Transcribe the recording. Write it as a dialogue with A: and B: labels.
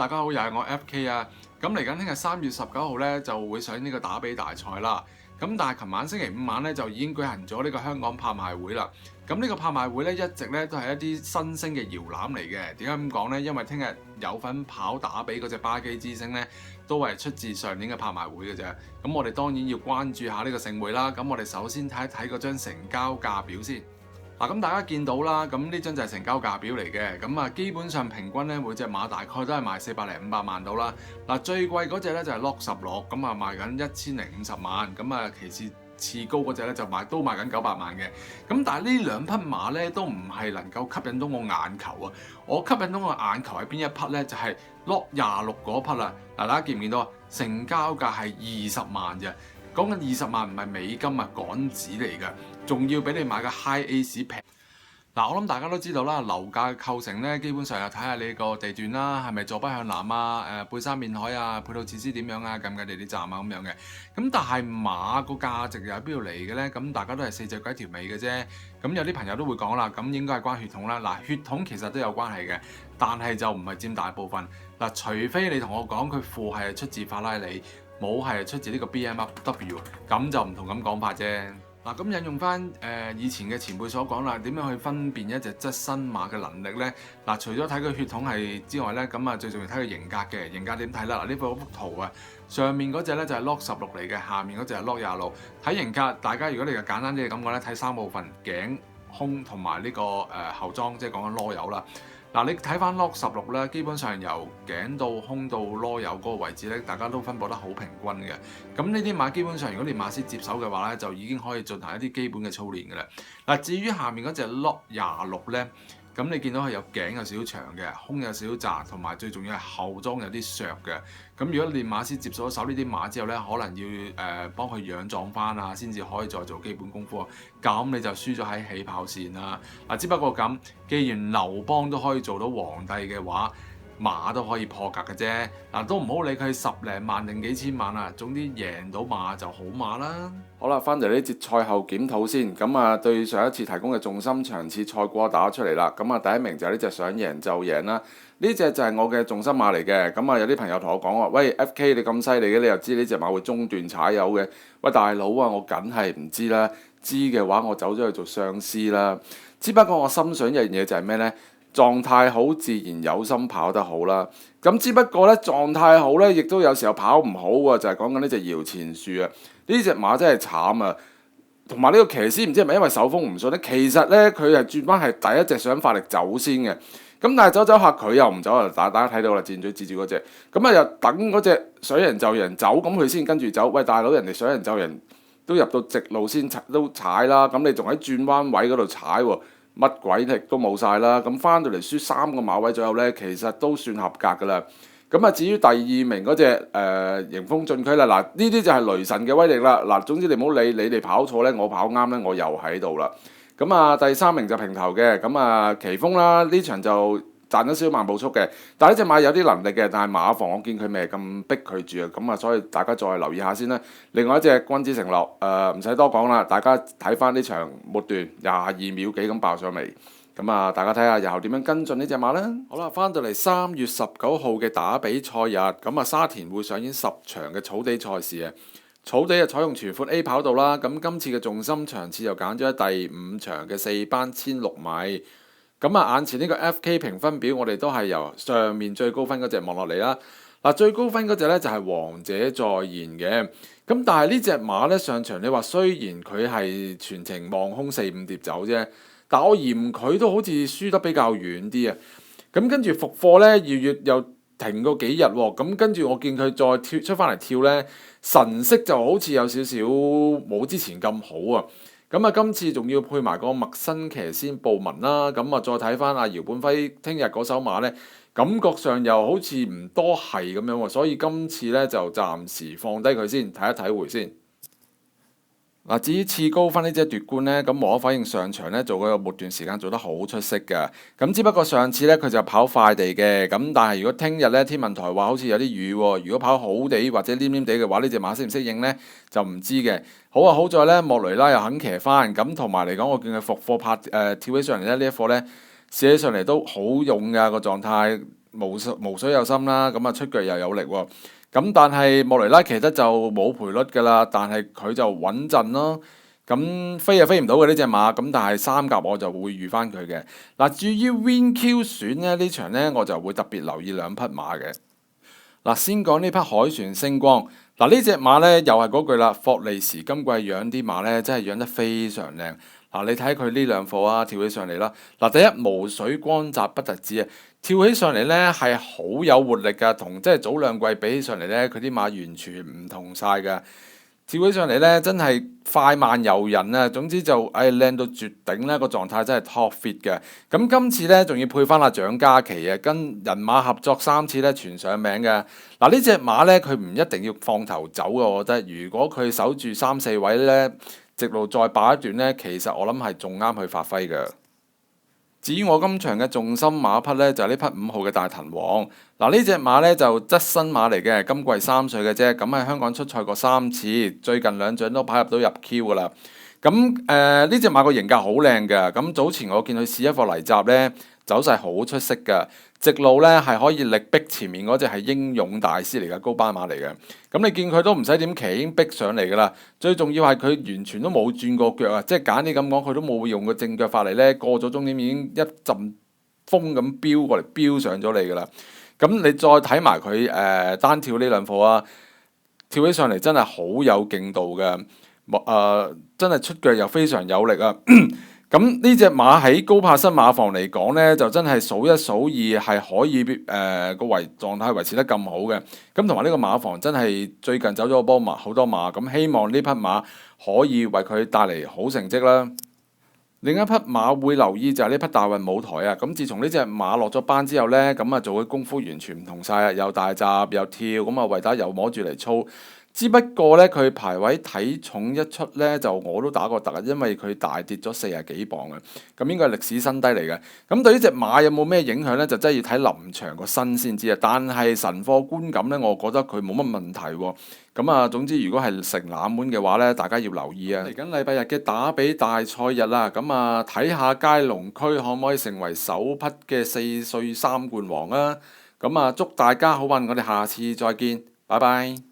A: 大家好，又係我 FK 啊。咁嚟緊聽日3月19號咧就會上呢個打比大賽啦。咁但係琴晚星期五晚咧就已經舉行咗呢個香港拍賣會啦。咁呢個拍賣會咧一直咧都係一啲新星嘅搖籃嚟嘅。點解咁講呢？因為聽日有份跑打比嗰隻巴基之星咧都係出自上年嘅拍賣會嘅啫。咁我哋當然要關注下呢個盛會啦。咁我哋首先睇一睇嗰張成交價表先。嗱，咁大家見到啦，咁呢張就係成交價表嚟嘅，咁啊基本上平均咧每隻馬大概都係賣400零500萬到啦。嗱，最貴嗰隻咧就係 Lock 16，咁啊賣緊1050萬，咁啊其次高嗰隻咧就賣緊900萬嘅。咁但係呢兩匹馬咧都唔係能夠吸引到我眼球啊！我吸引到我眼球係邊一匹咧？就係 Lock 26嗰匹啦。嗱，大家見唔見到啊？成交價係20萬啫。講緊20萬唔係美金啊，港紙嚟㗎，仲要俾你買個 High Ace 平。嗱，我諗大家都知道啦，樓價嘅構成咧，基本上又睇下你個地段啦，係咪坐北向南啊，背山面海啊，配套設施點樣啊，近唔近地鐵站啊咁樣嘅。咁但係馬個價值又喺邊度嚟嘅咧？咁大家都係四隻腳一條尾嘅啫。咁有啲朋友都會講啦，咁應該係關血統啦。嗱，血統其實都有關係嘅，但係就唔係佔大部分。嗱，除非你同我講佢父係出自法拉利，冇係出自呢個 BMW， 咁就唔同咁講法啫。嗱，咁引用翻以前嘅前輩所講啦，點樣去分辨一隻質新馬嘅能力呢？嗱，除咗睇佢血統係之外呢，咁啊最重要睇佢型格嘅。型格點睇啦？嗱，呢幅圖啊，上面嗰隻呢就係 Lock 16嚟嘅，下面嗰隻係 Lock 26。睇型格，大家如果你係簡單啲嘅感覺咧，睇三部分：頸、胸同埋呢個後裝，即係講緊囉柚啦。嗱，你睇翻 Lock 16咧，基本上由頸到胸到囉柚嗰個位置咧，大家都分佈得好平均嘅。咁呢啲馬基本上，如果你馬師接手嘅話咧，就已經可以進行一啲基本嘅操練嘅啦。嗱，至於下面嗰隻 Lock 26咧，咁你見到係有頸有少少長嘅，胸有少少窄，同埋最重要係後裝有啲削嘅。咁如果你馬師接咗手呢啲馬之後咧，可能要幫佢養壯翻啊，先至可以再做基本功夫。咁你就輸咗喺起跑線啦。嗱，只不過咁，既然劉邦都可以做到皇帝嘅話，馬都可以破格嘅啫。嗱，都唔好理佢10零萬定幾千萬啊，總之贏到馬就好馬啦。
B: 好啦，翻嚟呢節賽後檢討先。咁啊，對上一次提供嘅重心場次賽果打出嚟啦。咁啊，第一名就係呢隻想贏就贏啦。呢隻就係我嘅重心馬嚟嘅。咁啊，有啲朋友同我講話，喂，FK 你咁犀利嘅，你又知呢隻馬會中段踩油嘅？喂，大佬啊，我梗係唔知啦。知嘅話，我走咗去做上司啦。只不過我心想一樣嘢就係咩呢？狀態好，自然有心跑得好啦。咁只不過咧，狀態好咧，亦都有時候跑唔好喎。就係講緊呢隻搖錢樹啊！呢隻馬真係慘啊！同埋呢個騎師唔知係咪因為手風唔順咧？其實咧，佢係轉彎係第一隻想發力走先嘅。咁但係走下佢又唔走啊！大家睇到啦，箭嘴指住嗰隻。咁啊又等嗰隻想人就人走，咁佢先跟住走。喂，大佬，人哋想人就人都入到直路先都踩啦。咁你仲喺轉彎位嗰度踩喎？乜鬼力都冇晒啦，咁翻到嚟輸3個馬位左右呢，其實都算合格噶啦。咁啊，至於第二名嗰隻迎風進區啦，嗱呢啲就係雷神嘅威力啦。嗱，總之你唔好理你哋跑錯呢，我跑啱呢，我又喺度啦。咁啊，第三名就平頭嘅，咁啊奇峰啦，呢場就賺咗少少慢步速嘅，但係呢隻馬有啲能力嘅，但係馬房我見佢未咁逼佢住啊，咁啊所以大家再留意下先啦。另外一隻君子承諾，唔使多講啦，大家睇翻呢場末段22秒幾咁爆上嚟，咁啊大家睇下日後點樣跟進呢隻馬啦。好啦，翻到嚟3月19號嘅打比賽日，咁啊沙田會上演10場嘅草地賽事啊，草地啊採用全款 A 跑道啦，咁今次嘅重心場次又揀咗喺第5場嘅4班16米。咁啊，眼前呢個 FK 評分表，我哋都係由上面最高分嗰隻望落嚟啦。嗱，最高分嗰隻咧就係王者再現嘅。咁但係呢隻馬咧上場，你話雖然佢係全程望空4-5碟走啫，但我嫌佢都好似輸得比較遠啲啊。咁跟住復課咧，2月又停過幾日喎。咁跟住我見佢再出翻嚟跳咧，神色就好似有少少冇之前咁好啊。咁啊，今次仲要配埋個陌生騎先報文啦，咁啊再睇翻阿姚本輝聽日嗰首馬呢，感覺上又好似唔多係咁樣喎，所以今次呢，就暫時放低佢先，睇一睇回先。嗱，至於次高分呢隻奪冠呢，咁無可否認上場呢做嗰個末段時間做得好出色㗎。咁只不過上次呢，佢就跑快地嘅，咁但係如果聽日呢，天文台話好似有啲雨喎，如果跑好地或者黏黏地嘅話，呢隻馬適唔適應呢？就唔知嘅。好啊，好在呢，莫雷拉又肯騎翻，咁同埋嚟講，我見佢復課跳起上嚟呢，呢一課呢，試起上嚟都好勇㗎個狀態。無水有心啦，咁啊出腳又有力喎。咁但係莫雷拉騎得就冇賠率㗎啦，但係佢就穩陣咯。咁飛又飛唔到嘅呢隻馬，咁但係三甲我就會預翻佢嘅。嗱，至於 WinQ 選咧呢場呢，我就會特別留意兩匹馬嘅。嗱，先講呢匹海船星光。嗱，呢隻馬呢，又係嗰句啦，霍利時今季養啲馬呢，真係養得非常靚。嗱，你睇佢呢兩課啊，跳起上嚟啦。嗱，第一無水光澤不特止啊，跳起上嚟呢係好有活力㗎，同即係早兩季比起上嚟呢，佢啲馬完全唔同晒㗎。跳起上嚟咧，真係快慢遊人啊！總之就靚到絕頂咧，個狀態真係 top fit 嘅。咁今次咧仲要配翻阿蔣嘉琪啊，跟人馬合作3次咧，全上名嘅。嗱，呢隻馬咧，佢唔一定要放頭走嘅，我覺得。如果佢守住3、4位咧，直路再爆一段咧，其實我諗係仲啱去發揮嘅。至於我今場嘅重心馬匹咧，就係呢匹5號嘅大騰王。嗱，呢隻馬咧就側身馬嚟嘅，今季3歲嘅啫。咁喺香港出賽過3次，最近2獎都跑入到入 Q 噶啦。咁呢隻馬個型格好靚嘅。咁早前我見佢試一課泥閘咧，走勢好出色嘅。直路咧係可以力逼前面嗰隻係英勇大師嚟嘅，高班馬嚟嘅。咁你見佢都唔使點騎，已經逼上嚟噶啦。最重要係佢完全都冇轉過腳啊！即係簡啲咁講，佢都冇用個正腳法嚟咧，過咗終點已經一陣風咁飆過嚟，飆上咗嚟噶啦。咁你再睇埋佢單跳呢兩課啊，跳起上嚟真係好有勁度嘅，真係出腳又非常有力啊！咁呢隻馬喺高柏新馬房嚟講呢，就真係數一數二係可以個狀態維持得咁好嘅。咁同埋呢個馬房真係最近走咗波馬好多馬，咁希望呢匹馬可以為佢帶嚟好成績啦。另一匹馬會留意就係呢匹大運舞台啊！咁自從呢隻馬落咗班之後呢，咁啊做嘅功夫完全唔同晒啊！又大閘又跳，咁啊維打又摸住嚟操。只不過咧，佢排位體重一出咧，就我都打過突，因為佢大跌咗40幾磅啊！咁應該係歷史新低嚟嘅。咁對於隻馬有冇咩影響咧？就真係要睇臨場個身先知啊！但係神貨觀感咧，我覺得佢冇乜問題喎。咁啊，總之如果係成冷門嘅話咧，大家要留意啊！嚟緊禮拜日嘅打比大賽日啦，咁啊睇下佳龍區可唔可以成為首匹嘅4歲3冠王啊！咁啊，祝大家好運，我哋下次再見，拜拜。